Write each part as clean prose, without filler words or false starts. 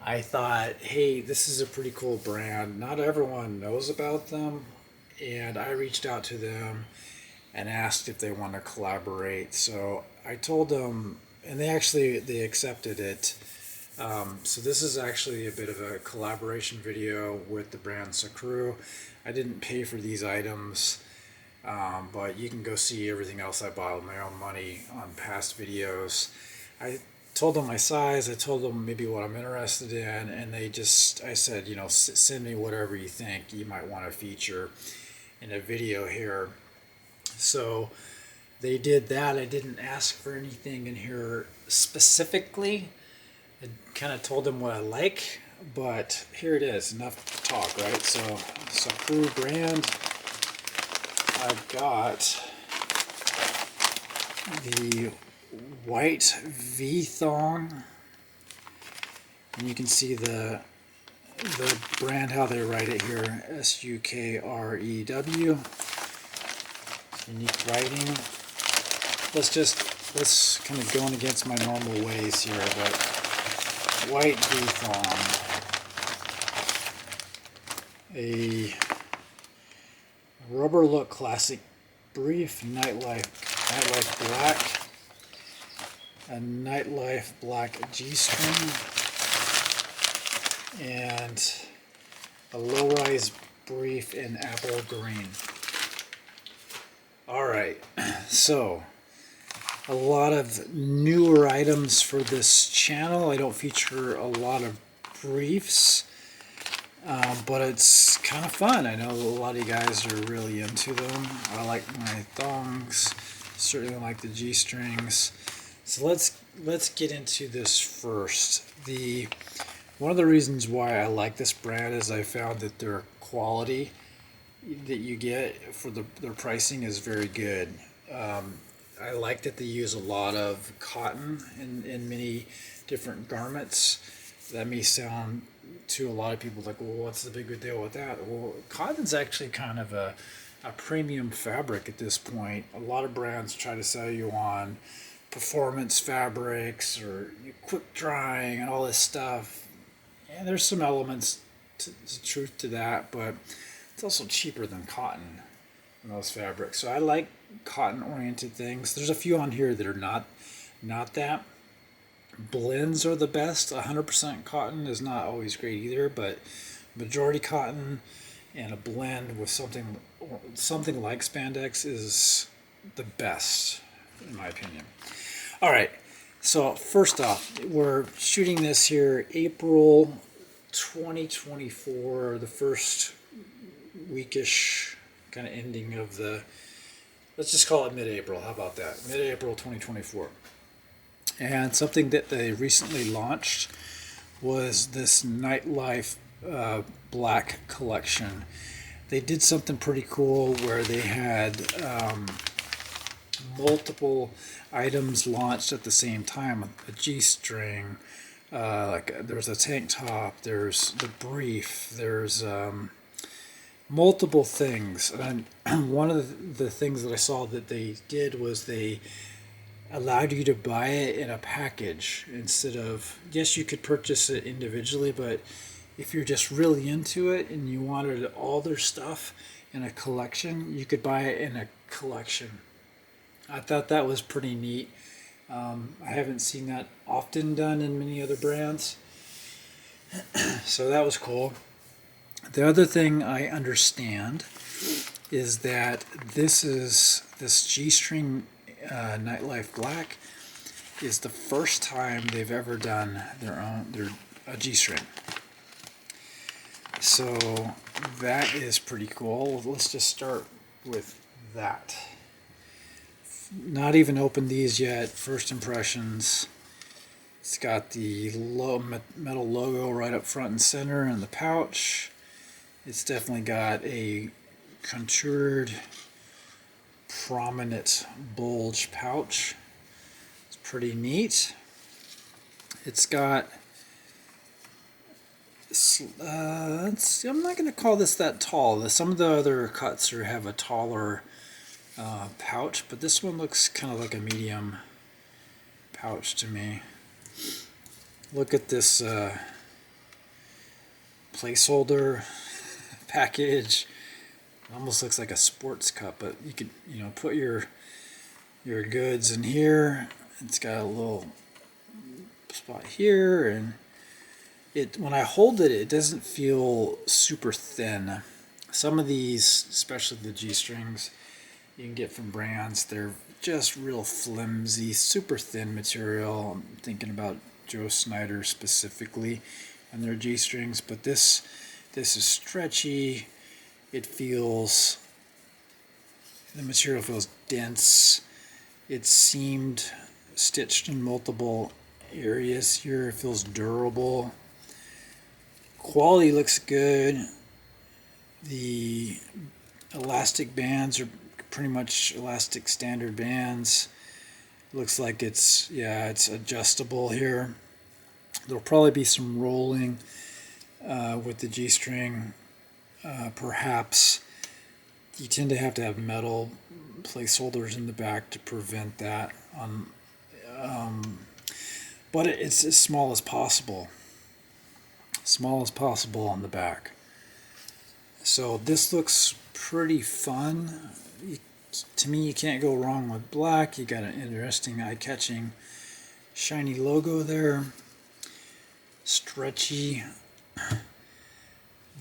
I thought, hey, this is a pretty cool brand. Not everyone knows about them. And I reached out to them and asked if they want to collaborate. So I told them, and they accepted it. So this is actually a bit of a collaboration video with the brand Sukrew. I didn't pay for these items, but you can go see everything else I bought with my own money on past videos. I told them my size, I told them maybe what I'm interested in, and I said, send me whatever you think you might want to feature in a video here. So they did that. I didn't ask for anything in here specifically. I kind of told them what I like, but here it is. Enough talk, right? So Crew brand. I've got the white V-thong, and you can see the brand, how they write it here, Sukrew. Unique writing. Let's kind of going against my normal ways here, but white V-thong, a rubber look classic brief, nightlife black, a nightlife black G-string, and a low-rise brief in apple green. Alright, so a lot of newer items for this channel. I don't feature a lot of briefs, but it's kind of fun. I know a lot of you guys are really into them. I like my thongs, certainly like the G-strings. So let's get into this first. One of the reasons why I like this brand is I found that their quality that you get for their pricing is very good. I like that they use a lot of cotton in many different garments. That may sound to a lot of people like, well, what's the big deal with that? Well, cotton's actually kind of a premium fabric at this point. A lot of brands try to sell you on performance fabrics or quick drying and all this stuff. And there's some elements to truth to that, but it's also cheaper than cotton in those fabrics. So I like cotton-oriented things. There's a few on here that are not that. Blends are the best. 100% cotton is not always great either, but majority cotton and a blend with something like spandex is the best, in my opinion. All right, so first off, we're shooting this here April 2024, the first weekish kind of ending of let's just call it mid-April. How about that? Mid-April 2024. And something that they recently launched was this Nightlife Black collection. They did something pretty cool where they had multiple items launched at the same time. A G-string, there's a tank top, there's the brief, there's multiple things. And one of the things that I saw that they did was they allowed you to buy it in a package instead of, yes, you could purchase it individually, but if you're just really into it and you wanted all their stuff in a collection, you could buy it in a collection. I thought that was pretty neat. I haven't seen that often done in many other brands, so that was cool. The other thing I understand is that this G-string Nightlife Black is the first time they've ever done a G-string. So that is pretty cool. Let's just start with that. Not even opened these yet. First impressions. It's got the metal logo right up front and center in the pouch. It's definitely got a contoured, prominent bulge pouch. It's pretty neat. It's got, I'm not going to call this that tall. Some of the other cuts have a taller pouch, but this one looks kind of like a medium pouch to me. Look at this placeholder package. It almost looks like a sports cup, but you could, put your goods in here. It's got a little spot here, and when I hold it, it doesn't feel super thin. Some of these, especially the G-strings, you can get from brands, they're just real flimsy, super thin material. I'm thinking about Joe Snyder specifically and their G-strings, but this is stretchy. The material feels dense. It's seamed, stitched in multiple areas here. It feels durable. Quality looks good. The elastic bands are pretty much elastic standard bands. Looks like it's adjustable here. There'll probably be some rolling with the G-string. Perhaps you tend to have metal placeholders in the back to prevent that. But it's as small as possible. Small as possible on the back. So this looks pretty fun. To me, you can't go wrong with black. You got an interesting, eye-catching, shiny logo there. Stretchy.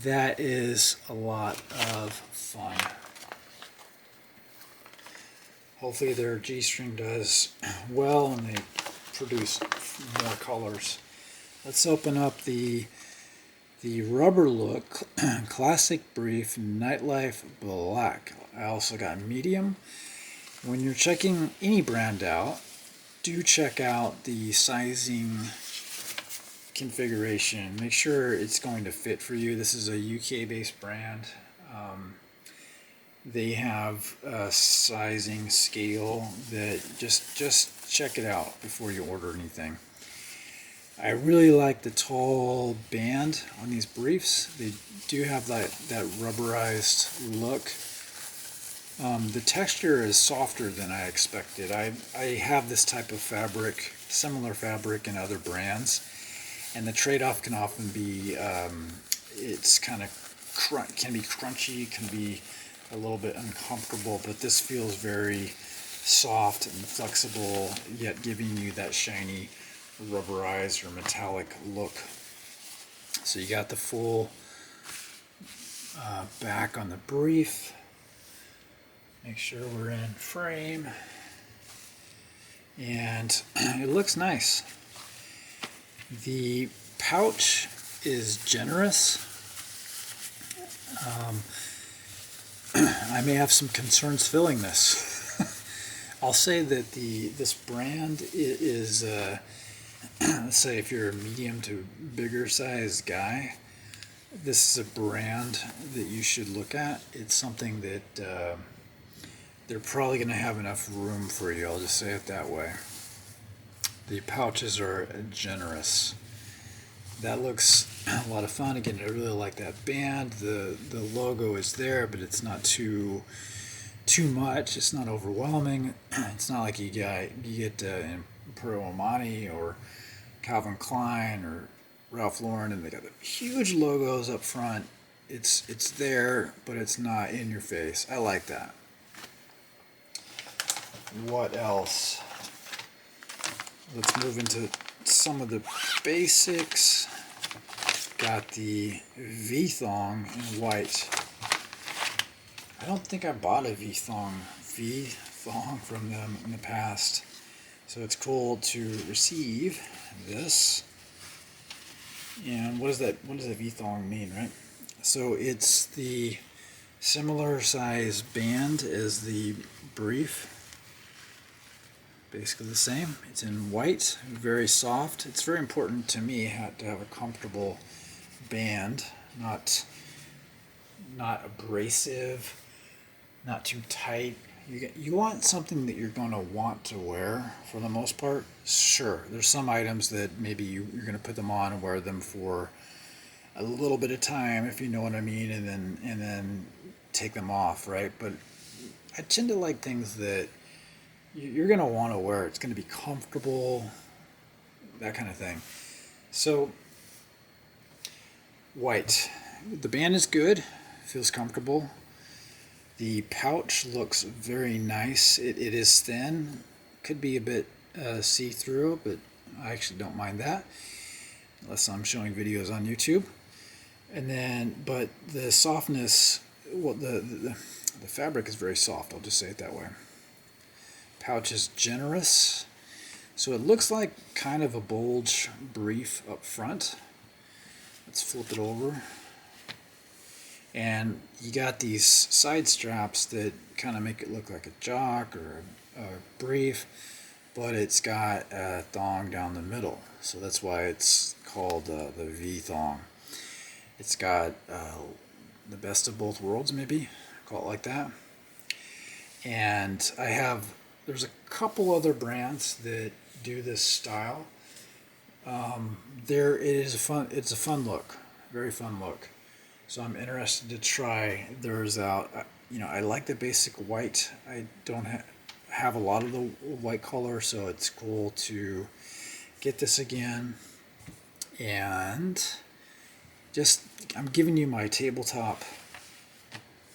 That is a lot of fun. Hopefully their G-string does well and they produce more colors. Let's open up the rubber look classic brief Nightlife black. I also got medium. When you're checking any brand out, do check out the sizing configuration. Make sure it's going to fit for you. This is a UK based brand. They have a sizing scale that just check it out before you order anything. I really like the tall band on these briefs. They do have that rubberized look. The texture is softer than I expected. I have this type of fabric, similar fabric in other brands, and the trade-off can often be it's kind of can be crunchy, can be a little bit uncomfortable, but this feels very soft and flexible, yet giving you that shiny rubberized or metallic look. So you got the full back on the brief. Make sure we're in frame, and it looks nice. The pouch is generous. I may have some concerns filling this. I'll say that this brand is let's say if you're a medium to bigger size guy, this is a brand that you should look at. It's something that they're probably going to have enough room for you. I'll just say it that way. The pouches are generous. That looks a lot of fun. Again, I really like that band. The logo is there, but it's not too much. It's not overwhelming. It's not like you get Imperial Armani or Calvin Klein or Ralph Lauren, and they got the huge logos up front. It's there, but it's not in your face. I like that. What else? Let's move into some of the basics. Got the V-thong in white. I don't think I bought a V-thong from them in the past. So it's cool to receive this. And what does that V-thong mean, right? So it's the similar size band as the brief. Basically the same. It's in white, very soft. It's very important to me to have a comfortable band, not abrasive, not too tight. You want something that you're going to want to wear for the most part. Sure, there's some items that maybe you're going to put them on and wear them for a little bit of time, if you know what I mean, and then take them off, right? But I tend to like things that you're going to want to wear. It's going to be comfortable, that kind of thing. So white. The band is good, feels comfortable. The pouch looks very nice. It is thin, could be a bit see-through, but I actually don't mind that, unless I'm showing videos on YouTube. And then, but the softness, well, the fabric is very soft, I'll just say it that way. Pouch is generous, so it looks like kind of a bulge brief up front. Let's flip it over. And you got these side straps that kind of make it look like a jock or a brief, but it's got a thong down the middle, so that's why it's called the V thong. It's got the best of both worlds, maybe call it like that. And there's a couple other brands that do this style. It's a fun look, very fun look. So I'm interested to try theirs out. I like the basic white. I don't have a lot of the white color, so it's cool to get this again. And just, I'm giving you my tabletop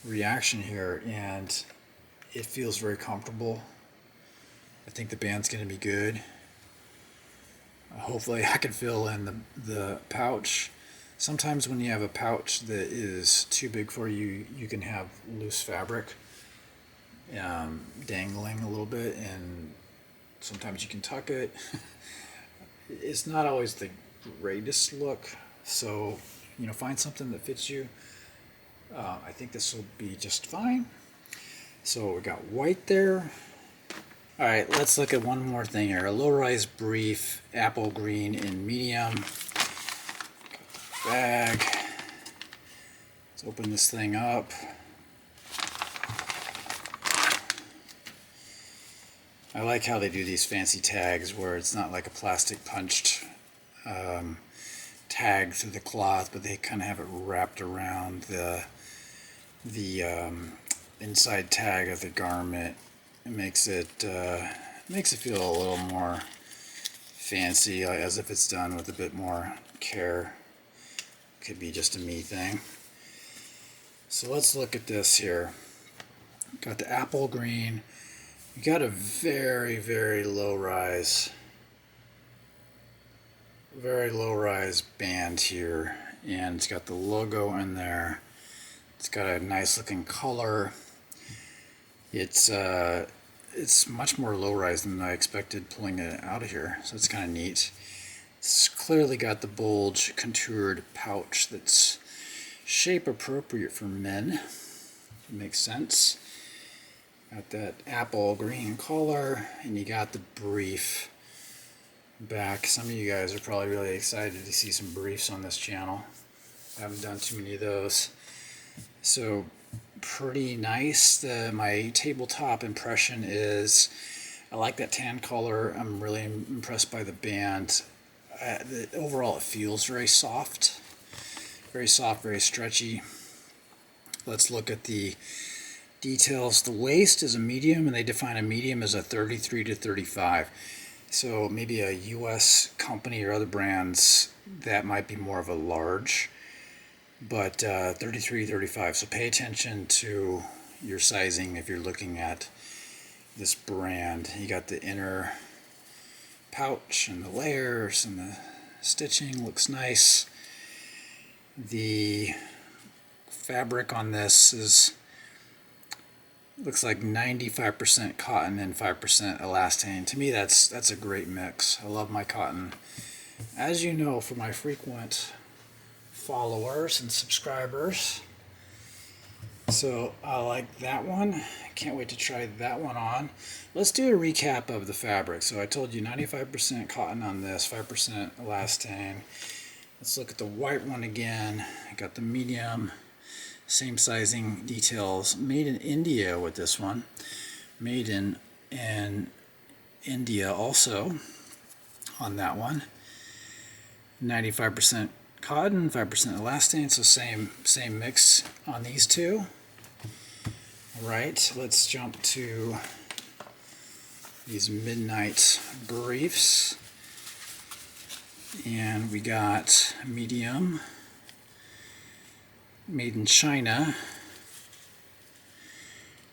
reaction here, and it feels very comfortable. I think the band's going to be good. Hopefully I can fill in the pouch. Sometimes when you have a pouch that is too big for you, you can have loose fabric dangling a little bit, and sometimes you can tuck it. It's not always the greatest look, so find something that fits you. I think this will be just fine. So we got white there. All right, let's look at one more thing here. A low-rise brief, apple green in medium. Bag. Let's open this thing up. I like how they do these fancy tags where it's not like a plastic punched tag through the cloth, but they kind of have it wrapped around the inside tag of the garment. It makes it feel a little more fancy, as if it's done with a bit more care. Could be just a me thing. So let's look at this here. Got the apple green. We got a very, very low rise band here, and it's got the logo in there. It's got a nice looking color. It's much more low rise than I expected pulling it out of here, so it's kind of neat. It's clearly got the bulge contoured pouch that's shape appropriate for men. It makes sense. Got that apple green collar, and you got the brief back. Some of you guys are probably really excited to see some briefs on this channel. I haven't done too many of those. So pretty nice. My tabletop impression is I like that tan color. I'm really impressed by the band. Overall it feels very soft, very stretchy. Let's look at the details. The waist is a medium, and they define a medium as a 33 to 35. So maybe a US company or other brands, that might be more of a large, but 33, 35. So pay attention to your sizing if you're looking at this brand. You got the inner pouch and the layers, and the stitching looks nice. The fabric on this looks like 95% cotton and 5% elastane. To me, that's a great mix. I love my cotton. As you know, for my frequent followers and subscribers, so I like that one. Can't wait to try that one on. Let's do a recap of the fabric. So I told you 95% cotton on this, 5% elastane. Let's look at the white one again. I got the medium, same sizing details. Made in India with this one. Made in India also on that one. 95% cotton, 5% elastane, so same mix on these two. Alright, let's jump to these midnight briefs. And we got medium, made in China.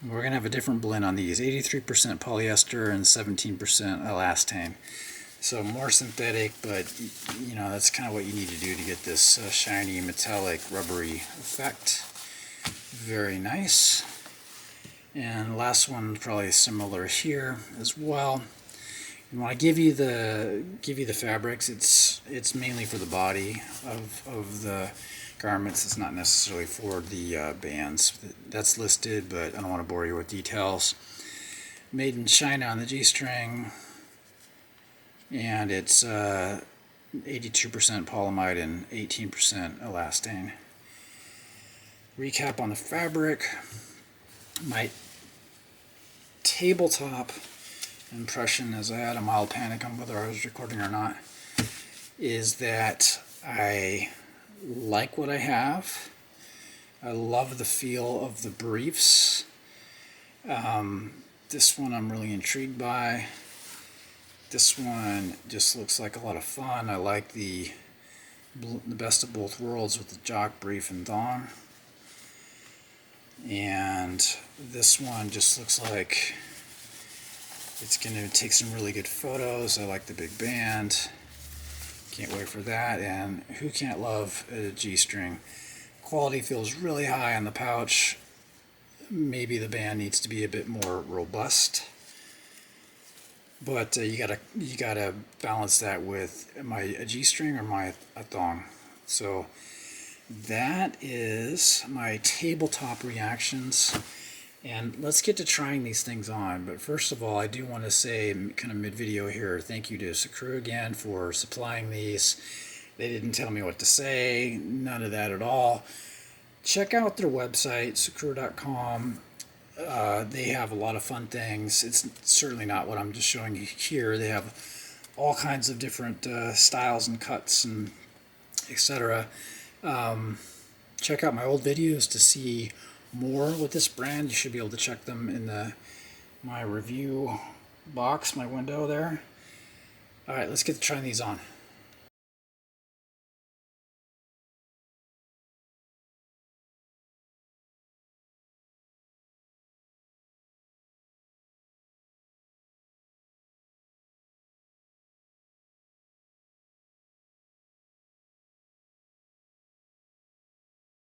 We're going to have a different blend on these, 83% polyester and 17% elastane. So more synthetic, but you know, that's kind of what you need to do to get this shiny, metallic, rubbery effect. Very nice. And last one probably similar here as well. And when I give you the fabrics, it's mainly for the body of the garments. It's not necessarily for the bands. That's listed, but I don't want to bore you with details. Made in China on the G-string, and it's 82% polyamide and 18% elastane. Recap on the fabric. My tabletop impression, as I had a mild panic on whether I was recording or not, is that I like what I have. I love the feel of the briefs. This one I'm really intrigued by. This one just looks like a lot of fun. I like the best of both worlds with the jock brief and thong. And this one just looks like it's going to take some really good photos. I like the big band. Can't wait for that. And who can't love a G-string? Quality feels really high on the pouch. Maybe the band needs to be a bit more robust. But you gotta balance that with a G-string or my thong. So that is my tabletop reactions. And let's get to trying these things on. But first of all, I do want to say, kind of mid-video here, thank you to Sukrew again for supplying these. They didn't tell me what to say, none of that at all. Check out their website, sukrew.com. They have a lot of fun things. It's certainly not what I'm just showing you here. They have all kinds of different styles and cuts and etc. Check out my old videos to see more with this brand. You should be able to check them in my review box, my window there. Alright, let's get to trying these on.